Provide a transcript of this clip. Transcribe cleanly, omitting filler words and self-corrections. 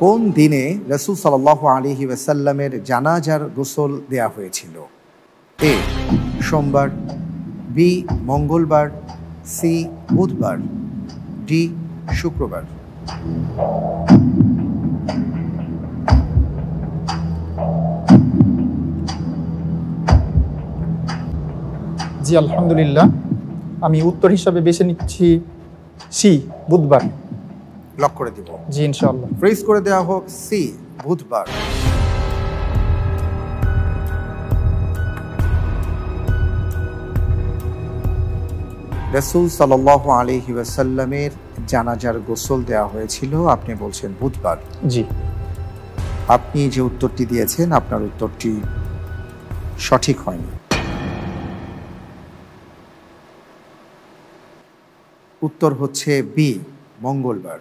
কোন দিনে রাসূল সাল্লাল্লাহু আলাইহি ওয়াসাল্লামের জানাজার গোসল দেয়া হয়েছিল? এ সোমবার, বি মঙ্গলবার, সি বুধবার, ডি শুক্রবার। জি আলহামদুলিল্লাহ, আমি উত্তর হিসাবে বেছে নিচ্ছি সি বুধবার। লক করে দিব। জি ইনশাআল্লাহ। ফ্রিজ করে দেওয়া হোক সি বুধবার। রাসূল সাল্লাল্লাহু আলাইহি ওয়াসাল্লামের জানাজার গোসল দেওয়া হয়েছিল, আপনি বলছেন বুধবার। জি, আপনি যে উত্তরটি দিয়েছেন আপনার উত্তরটি সঠিক হয়নি। উত্তর হচ্ছে বি মঙ্গলবার।